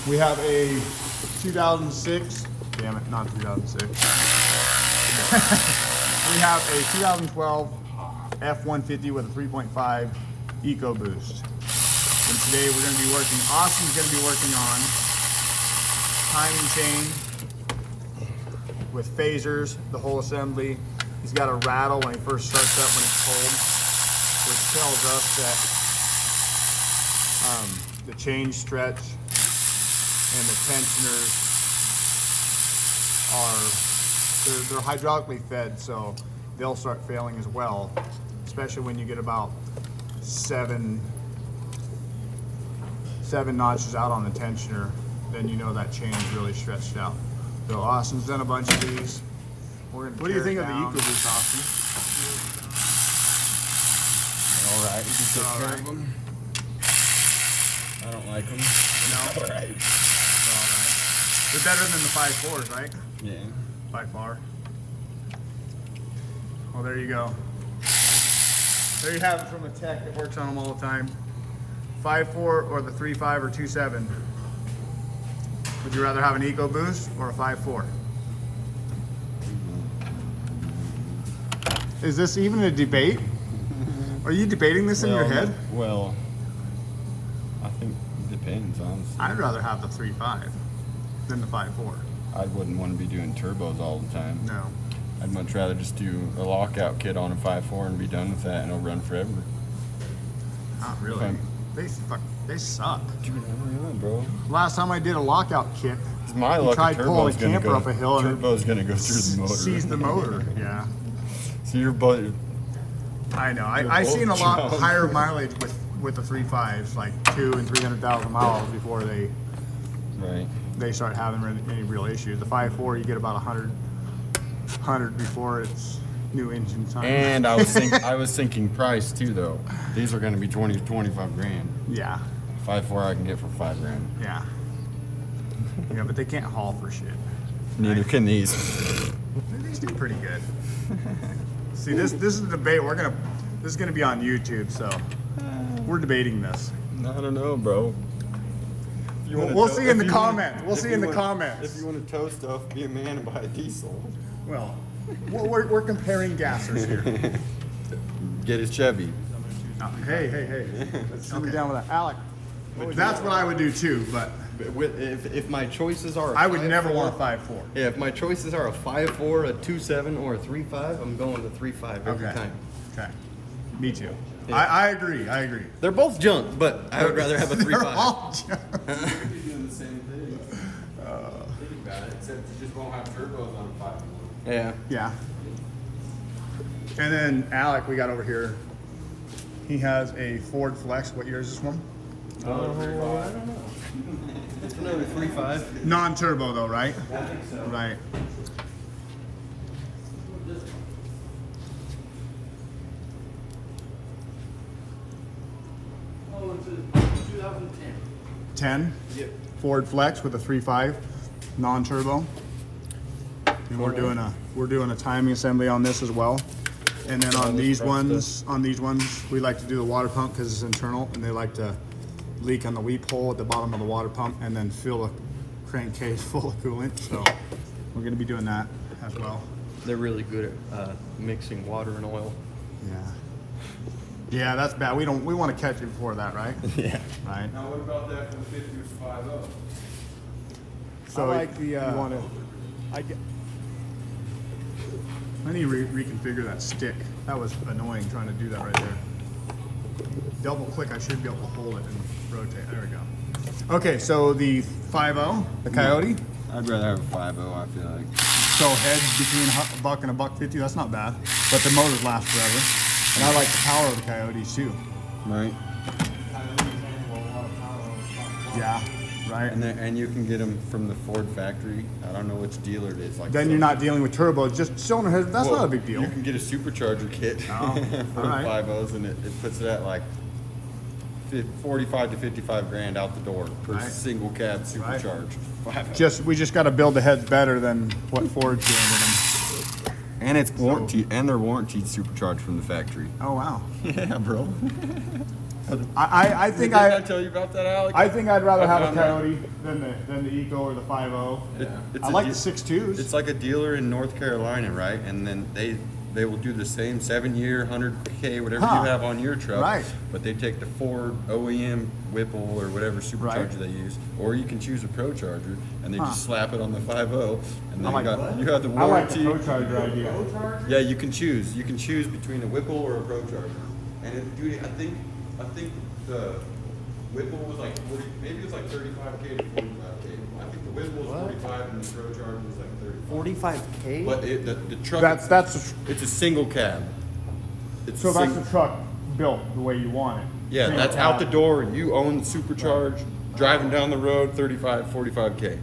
We have a 2006, damn it, not 2006. We have a 2012 F-150 with a 3.5 EcoBoost. And today we're going to be working, Austin's going to be working on timing chain with phasers, the whole assembly. He's got a rattle when he first starts up when it's cold, which tells us that the chain stretch and the tensioners are, they're hydraulically fed, so they'll start failing as well, especially when you get about seven notches out on the tensioner, then you know that chain's really stretched out. So Austin's done a bunch of these. What do you think of the EcoBoost, Austin? All right, you can take All care right. of them. I don't like them. No? All right. All right. They're better than the 5.4s, right? Yeah. By far. Well, there you go. There you have it from a tech that works on them all the time. 5.4 or the 3.5 or 2.7. Would you rather have an EcoBoost or a 5.4? Is this even a debate? Are you debating this in your head? Well, I think it depends, honestly. I'd rather have the 3.5 than the 5.4. I wouldn't want to be doing turbos all the time. No. I'd much rather just do a lockout kit on a 5.4 and be done with that, and it'll run forever. Not really. They suck. Dude, I don't know, bro. Last time I did a lockout kit, My you lucky tried pulling turbo's a gonna camper go. up a hill and Turbo's gonna go through the motor. seize the motor. Yeah. So your boat. I know. You're I've seen a both lot drunk. higher mileage with the 3.5s, like 200,000 and 300,000 miles before they Right. start having any real issues. The 5.4, you get about 100 before it's new engine time. And I was thinking price too, though. These are gonna be 20 to 25 grand. Yeah, 5.4 I can get for 5 grand. yeah, yeah. But they can't haul for shit. Neither can these. These do pretty good. See, this is a debate. This is gonna be on YouTube, so we're debating this. I don't know, bro. If you wanna We'll tow- see in the if you wanna- comments. We'll if see you in the wanna- comments. If you want to tow stuff, be a man and buy a diesel. Well, we're comparing gassers here. Get his Chevy. Hey. Let's sit me down with that. Alec, that's what I would do too, but If my choices are, I would never want a 5.4. Yeah, if my choices are a 5.4, a 2.7, or a 3.5, I'm going to 3.5 every time. Okay. Me too. Yeah. I agree. They're both junk, but I would rather have a 3.5. They're all junk. You're doing the same thing. Think about it, except you just won't have turbos on a 5. Yeah. Yeah. And then Alec, we got over here. He has a Ford Flex. What year is this one? I don't know. It's another 3.5. Non-turbo though, right? I think so. Right. Oh, it's a 2010. 10. Yep. Ford Flex with a 3.5 non-turbo. And we're doing a timing assembly on this as well. And then on these ones, we like to do the water pump because it's internal, and they like to leak on the weep hole at the bottom of the water pump and then fill a crankcase full of coolant. So we're going to be doing that as well. They're really good at mixing water and oil. Yeah. Yeah, that's bad. We want to catch it before that, right? Yeah. Right. Now, what about that from 50 to 50? So I like the, you want to. I need to reconfigure that stick. That was annoying trying to do that right there. Double click, I should be able to hold it and rotate. There we go. Okay, so the 5.0, the Coyote. I'd rather have a 5.0, I feel like. So heads between a buck and a buck 50, that's not bad. But the motors last forever. And I like the power of the Coyotes too. Right. Yeah, right. And you can get them from the Ford factory. I don't know which dealer it is. Like Then you're not dealing with turbos, just cylinder heads, that's not a big deal. You can get a supercharger kit Oh, for all right. 5.0s, and it puts it at like 45 to 55 grand out the door per Right. single cab supercharged. 5.0. We just got to build the heads better than what Ford's doing with them. And it's warranty, and they're warranted supercharged from the factory. Oh wow. Yeah, bro. I think Didn't I tell you about that, Alex? I think I'd rather I have a found that. Coyote than the Eco or the 5.0. It's I a like de- the 6.2s. It's like a dealer in North Carolina, right? And then they will do the same 7-year, 100K, whatever Huh. you have on your truck. Right. But they take the Ford OEM Whipple or whatever supercharger Right. they use, or you can choose a Pro Charger and they Huh. just slap it on the 5.0, and then I like you have the I like the warranty. Pro Charger idea. Yeah, you can choose. You can choose between a Whipple or a Pro Charger. And dude, I think the Whipple was like 40, maybe it was like 35K to 45K. I think the Whipple was 45 and the Pro Charger was like 35. 45K? But the truck, That's it's a single cab. It's so a that's the truck built the way you want it. yeah, Single that's out the cab. door. You own the supercharged, driving down the road, 35, 45K.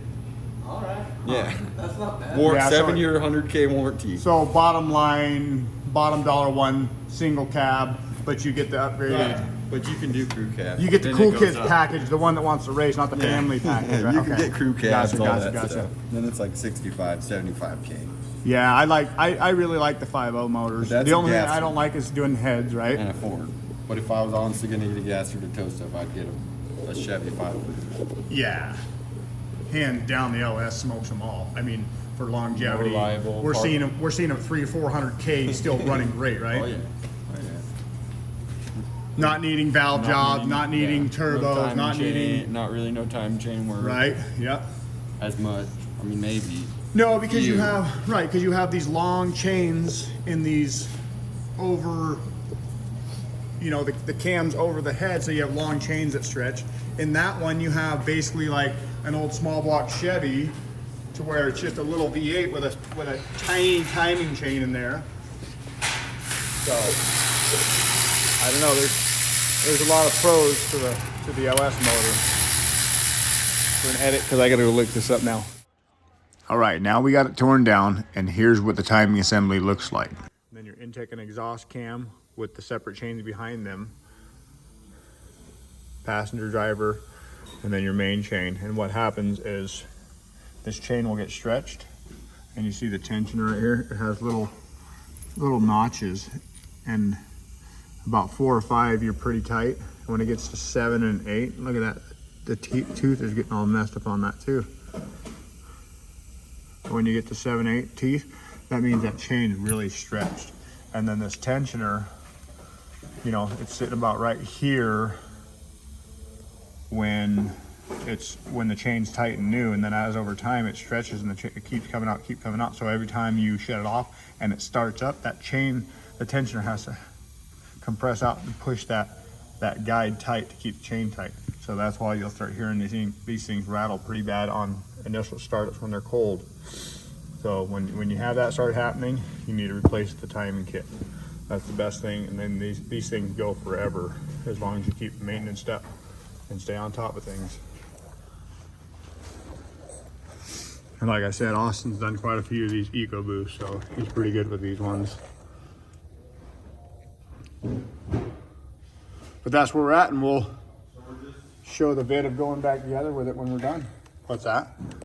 All right. Yeah. That's not bad. Yeah, so- 7-year, 100K warranty. So bottom line, bottom dollar one, single cab, but you get the upgraded. But you can do crew cab. You get the Then cool it goes kids up. package, the one that wants to race, not the Yeah. family package. Right? You can Okay. get crew cabs, Gotcha, all gotcha, that gotcha. stuff. Then it's like 65, 75K. Yeah, I really like the 5.0 motors. That's The a only thing gas I don't one. like is doing heads, right? And a Ford. But if I was honestly going to get a gas or the tow stuff, I'd get a Chevy 500. Yeah. Hands down, the LS smokes them all. I mean, for longevity, More reliable, we're park- seeing them 300-400K still running great, right? Oh yeah. Oh yeah. Not needing valve jobs, not needing yeah, turbos, no time not chain, needing not really no time chain work. right. Yep. As much. I mean, maybe. No, because you You. have right because you have these long chains in these over. You know the cams over the head, so you have long chains that stretch. In that one, you have basically like an old small block Chevy, to where it's just a little V8 with a tiny timing chain in there. So I don't know. There's a lot of pros to the LS motor. For an edit, because I got to go look this up now. All right, now we got it torn down, and here's what the timing assembly looks like. Then your intake and exhaust cam with the separate chains behind them, passenger driver, and then your main chain. And what happens is this chain will get stretched, and you see the tension right here. It has little notches, and about 4 or 5 you're pretty tight. When it gets to 7 and 8, look at that. The tooth is getting all messed up on that too. When you get to 7, 8 teeth, that means that chain is really stretched. And then this tensioner, you know, it's sitting about right here when the chain's tight and new, and then as over time it stretches and it keeps coming out. So every time you shut it off and it starts up, that chain, the tensioner has to compress out and push that guide tight to keep the chain tight. So that's why you'll start hearing these things rattle pretty bad on initial startups when they're cold. So when you have that start happening, you need to replace the timing kit. That's the best thing. And then these things go forever as long as you keep the maintenance up and stay on top of things. And like I said, Austin's done quite a few of these Eco Boosts, so he's pretty good with these ones. But that's where we're at, and we'll show the vid of going back together with it when we're done. What's that?